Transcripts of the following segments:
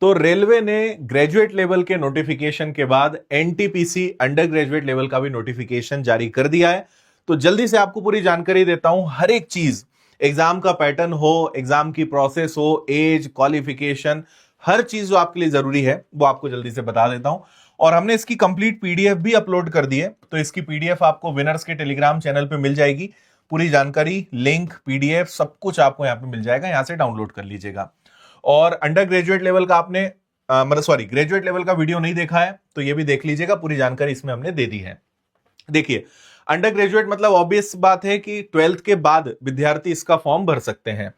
तो रेलवे ने graduate level के नोटिफिकेशन के बाद एनटीपीसी अंडर ग्रेजुएट लेवल का भी नोटिफिकेशन जारी कर दिया है। तो जल्दी से आपको पूरी जानकारी देता हूं, हर एक चीज, एग्जाम का पैटर्न हो, एग्जाम की प्रोसेस हो, एज, क्वालिफिकेशन, हर चीज जो आपके लिए जरूरी है वो आपको जल्दी से बता देता हूं। और हमने इसकी कंप्लीट पीडीएफ भी अपलोड कर दी है, तो इसकी पीडीएफ आपको विनर्स के टेलीग्राम चैनल पे मिल जाएगी। पूरी जानकारी, लिंक, पीडीएफ सब कुछ आपको यहां पे मिल जाएगा, यहां से डाउनलोड कर लीजिएगा। और अंडर ग्रेजुएट लेवल का आपने मतलब सॉरी ग्रेजुएट लेवल का वीडियो नहीं देखा है तो ये भी देख लीजिएगा, पूरी जानकारी इसमें हमने दे दी है। देखिए, अंडर ग्रेजुएट मतलब ऑब्वियस बात है कि 12th के बाद विद्यार्थी इसका फॉर्म भर सकते हैं।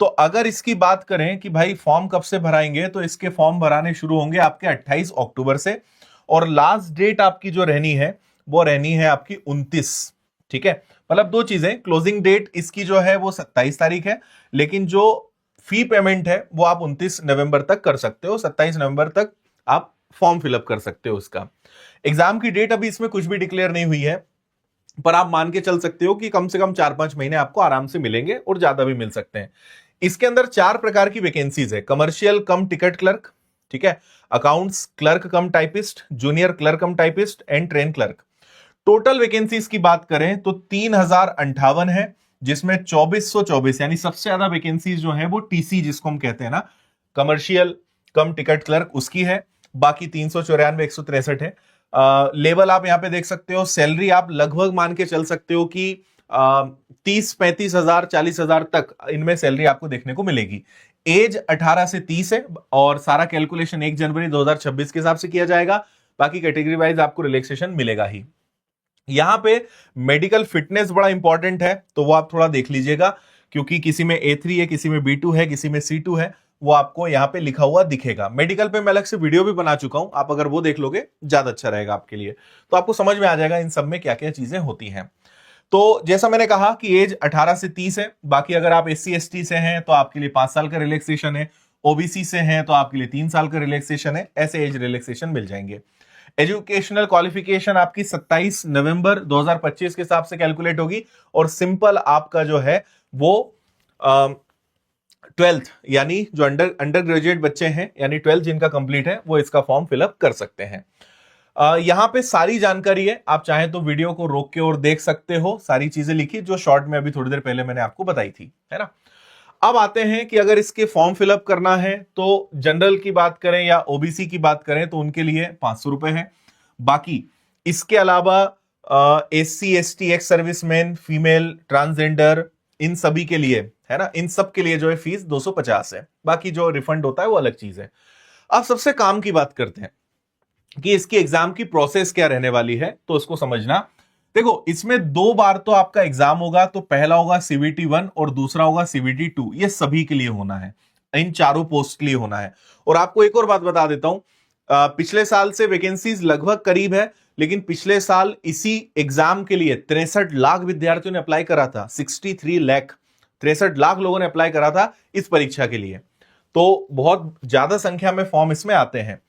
तो अगर इसकी बात करें कि भाई फॉर्म कब से भराएंगे, तो इसके फॉर्म भराने शुरू होंगे आपके 28 अक्टूबर से, और लास्ट डेट आपकी जो रहनी है वो रहनी है आपकी 29। ठीक है, मतलब दो चीजें, क्लोजिंग डेट इसकी जो है वो 27 तारीख है, लेकिन जो फी पेमेंट है वो आप 29 नवंबर तक कर सकते हो। 27 नवंबर तक आप फॉर्म फिलअप कर सकते हो उसका। एग्जाम की डेट अभी इसमें कुछ भी डिक्लेयर नहीं हुई है, पर आप मान के चल सकते हो कि कम से कम 4-5 महीने आपको आराम से मिलेंगे और ज्यादा भी मिल सकते हैं। इसके अंदर 4 प्रकार की वैकेंसीज है। कमर्शियल कम टिकट क्लर्क, ठीक है, accounts clerk come typist, junior clerk come typist and train clerk. Total vacancies की बात करें तो 3058 है, जिसमें 2424 यानी सबसे ज्यादा वैकेंसीज जो है वो टीसी जिसको हम कहते हैं ना, कमर्शियल कम टिकट क्लर्क, उसकी है। बाकी 394 163 है। लेवल आप यहां पे देख सकते हो। सैलरी आप लगभग मान के चल सकते हो कि 30-35 हजार 40 हजार तक इनमें सैलरी आपको देखने को मिलेगी। एज 18 से 30 है, और सारा कैलकुलेशन 1 जनवरी 2026 के हिसाब से किया जाएगा। बाकी कैटेगरी वाइज आपको रिलैक्सेशन मिलेगा ही। यहां पे मेडिकल फिटनेस बड़ा इंपॉर्टेंट है, तो वो आप थोड़ा देख लीजिएगा, क्योंकि किसी में A3 है, किसी में B2 है, किसी में C2 है, वो आपको यहां पे लिखा हुआ दिखेगा। मेडिकल पे मैं अलग से वीडियो भी बना चुका हूं, आप अगर वो देख लोगे ज्यादा अच्छा रहेगा आपके लिए, तो आपको समझ में आ जाएगा इन सब में क्या क्या चीजें होती हैं। तो जैसा मैंने कहा कि एज 18 से 30 है। बाकी अगर आप SC ST से हैं तो आपके लिए 5 साल का रिलैक्सेशन है, ओबीसी से हैं तो आपके लिए 3 साल का रिलैक्सेशन है, ऐसे एज रिलैक्सेशन मिल जाएंगे। एजुकेशनल क्वालिफिकेशन आपकी 27 नवंबर 2025 के हिसाब से कैलकुलेट होगी, और सिंपल आपका जो है वो 12th यानी जो अंडर ग्रेजुएट बच्चे हैं, यानी 12th जिनका कंप्लीट है, वो इसका फॉर्म फिलअप कर सकते हैं। यहां पे सारी जानकारी है, आप चाहें तो वीडियो को रोक के और देख सकते हो, सारी चीजें लिखी जो शॉर्ट में अभी थोड़ी देर पहले मैंने आपको बताई थी, है ना। अब आते हैं कि अगर इसके फॉर्म फिलअप करना है तो जनरल की बात करें या ओबीसी की बात करें तो उनके लिए 500 रुपए है। बाकी इसके अलावा SC ST ex serviceman, female, transgender, इन सभी के लिए, है ना, इन सब के लिए जो है फीस 250 है। बाकी जो रिफंड होता है वो अलग चीज है। अब सबसे काम की बात करते हैं कि इसकी एग्जाम की प्रोसेस क्या रहने वाली है, तो उसको समझना। देखो, इसमें 2 बार तो आपका एग्जाम होगा, तो पहला होगा CBT 1 और दूसरा होगा CBT 2। ये सभी के लिए होना है, इन चारों पोस्ट के लिए होना है। और आपको एक और बात बता देता हूं, पिछले साल से वैकेंसीज लगभग करीब है, लेकिन पिछले साल इसी एग्जाम के लिए 63 लाख विद्यार्थियों ने अप्लाई करा था। 63 लाख, 63 लाख लोगों ने अप्लाई करा था इस परीक्षा के लिए, तो बहुत ज्यादा संख्या में फॉर्म इसमें आते हैं।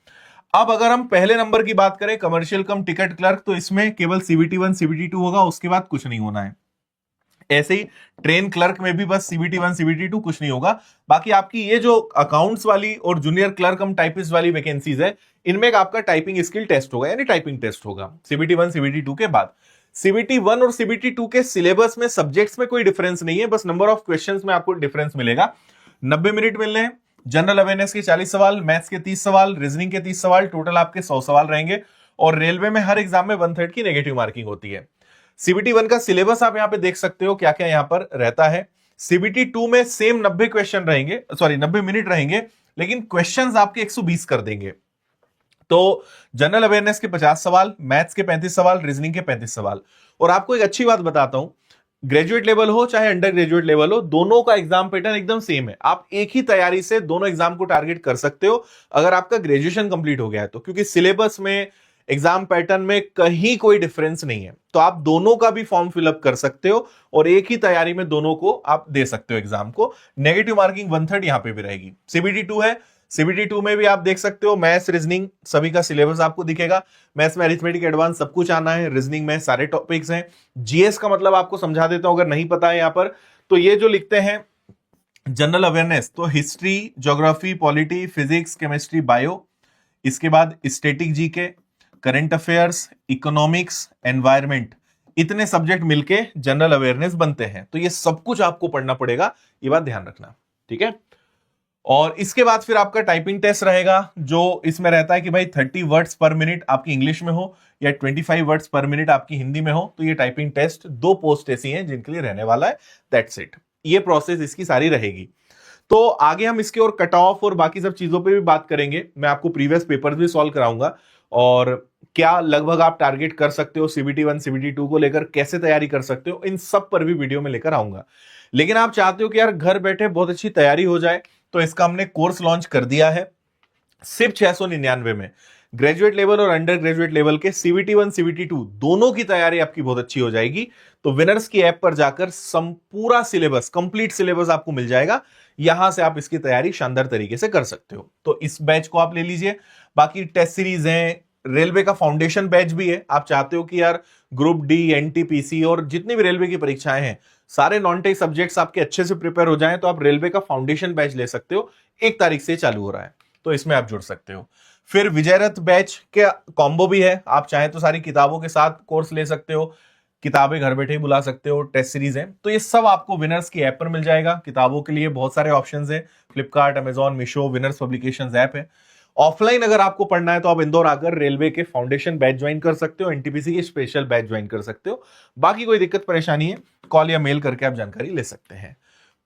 अब अगर हम पहले नंबर की बात करें, कमर्शियल कम टिकट क्लर्क, तो इसमें केवल CBT 1 CBT 2 होगा, उसके बाद कुछ नहीं होना है। ऐसे ही ट्रेन क्लर्क में भी बस CBT 1 CBT 2, कुछ नहीं होगा। बाकी आपकी ये जो अकाउंट्स वाली और जूनियर क्लर्क कम टाइपिस्ट वाली वैकेंसीज है, इनमें एक आपका टाइपिंग स्किल टेस्ट होगा, यानी टाइपिंग टेस्ट होगा CBT 1 CBT 2 के बाद। CBT 1 और CBT 2 के सिलेबस में, सब्जेक्ट्स में कोई डिफरेंस नहीं है, बस नंबर ऑफ क्वेश्चंस में आपको डिफरेंस मिलेगा। 90 मिनट मिलने हैं। जनरल अवेयरनेस के 40 सवाल, मैथ्स के 30 सवाल, रीजनिंग के 30 सवाल, टोटल आपके 100 सवाल रहेंगे। और रेलवे में हर एग्जाम में 1/3 की नेगेटिव मार्किंग होती है। CBT 1 का सिलेबस आप यहां पे देख सकते हो क्या क्या यहां पर रहता है। CBT 2 में सेम 90 क्वेश्चन रहेंगे, सॉरी 90 मिनट रहेंगे, लेकिन क्वेश्चंस आपके 120 कर देंगे। तो जनरल अवेयरनेस के 50 सवाल, मैथ्स के 35 सवाल, रीजनिंग के 35 सवाल। और आपको एक अच्छी बात बताता हूं, ग्रेजुएट लेवल हो चाहे अंडर ग्रेजुएट लेवल हो, दोनों का एग्जाम पैटर्न एकदम सेम है। आप एक ही तैयारी से दोनों एग्जाम को टारगेट कर सकते हो अगर आपका ग्रेजुएशन कंप्लीट हो गया है तो, क्योंकि सिलेबस में, एग्जाम पैटर्न में कहीं कोई डिफरेंस नहीं है। तो आप दोनों का भी फॉर्म फिलअप कर सकते हो और एक ही तैयारी में दोनों को आप दे सकते हो एग्जाम को। नेगेटिव मार्किंग 1/3 यहां पे भी रहेगी। CBT 2 है, CBT 2 में भी आप देख सकते हो मैथ्स, रीजनिंग सभी का सिलेबस आपको दिखेगा। मैथ्स में अरिथमेटिक एडवांस सब कुछ आना है, रीजनिंग में सारे टॉपिक्स हैं। GS का मतलब आपको समझा देता हूं अगर नहीं पता है यहां पर, तो ये जो लिखते हैं जनरल अवेयरनेस तो history, geography, polity, physics, chemistry, bio, इसके बाद static GK, current affairs, economics, environment, इतने सब्जेक्ट मिलके जनरल अवेयरनेस बनते हैं। तो ये सब कुछ आपको पढ़ना पड़ेगा, ये बात ध्यान रखना, ठीक है। और इसके बाद फिर आपका टाइपिंग टेस्ट रहेगा, जो इसमें रहता है कि भाई 30 वर्ड्स पर मिनट आपकी इंग्लिश में हो या 25 वर्ड्स पर मिनट आपकी हिंदी में हो। तो ये टाइपिंग टेस्ट 2 पोस्ट ऐसी हैं जिनके लिए रहने वाला है, दैट्स इट। ये प्रोसेस इसकी सारी रहेगी। तो आगे हम इसके और कट ऑफ और बाकी सब चीजों पे भी बात करेंगे। मैं आपको प्रीवियस पेपर्स भी सॉल्व कराऊंगा और क्या लगभग आप टारगेट कर सकते हो CBT 1 CBT 2 को लेकर, कैसे तैयारी कर सकते हो, इन सब पर भी वीडियो में लेकर आऊंगा। लेकिन आप चाहते हो कि यार घर बैठे बहुत अच्छी तैयारी हो जाए, तो इसका हमने कोर्स लॉन्च कर दिया है सिर्फ 699 में। ग्रेजुएट लेवल और अंडर ग्रेजुएट लेवल के CBT 1 CBT 2 दोनों की तैयारी आपकी बहुत अच्छी हो जाएगी। तो विनर्स की ऐप पर जाकर पूरा सिलेबस, कंप्लीट सिलेबस आपको मिल जाएगा। यहां से आप इसकी तैयारी शानदार तरीके से कर सकते हो। तो इस बैच को आप ले लीजिए। बाकी टेस्ट सीरीज हैं, रेलवे का फाउंडेशन बैच भी है। आप चाहते हो कि यार ग्रुप डी, NTPC और जितनी भी रेलवे की परीक्षाएं हैं, सारे नॉन टेक सब्जेक्ट्स आपके अच्छे से प्रिपेयर हो जाएं, तो आप रेलवे का फाउंडेशन बैच ले सकते हो। 1 तारीख से चालू हो रहा है, तो इसमें आप जुड़ सकते हो। फिर विजयरथ बैच के कॉम्बो भी है, आप चाहें तो सारी किताबों के साथ कोर्स ले सकते हो, किताबें घर बैठे ही बुला सकते हो, टेस्ट सीरीज है। तो ये सब आपको विनर्स की ऐप पर मिल जाएगा। किताबों के लिए बहुत सारे ऑप्शंस है, Flipkart, Amazon, Meesho, winners publications app है। ऑफलाइन अगर आपको पढ़ना है तो आप इंदौर आकर रेलवे के फाउंडेशन बैच ज्वाइन कर सकते हो, NTPC के स्पेशल बैच ज्वाइन कर सकते हो। बाकी कोई दिक्कत परेशानी है, कॉल या मेल करके आप जानकारी ले सकते हैं।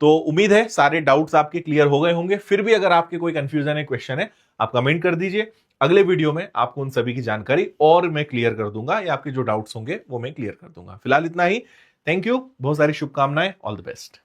तो उम्मीद है सारे डाउट्स आपके क्लियर हो गए होंगे। फिर भी अगर आपके कोई कंफ्यूजन है, क्वेश्चन है, आप कमेंट कर दीजिए। अगले वीडियो में आपको उन सभी की जानकारी और मैं क्लियर कर दूंगा, या आपके जो डाउट्स होंगे वो मैं क्लियर कर दूंगा। फिलहाल इतना ही। थैंक यू, बहुत सारी शुभकामनाएं, ऑल द बेस्ट।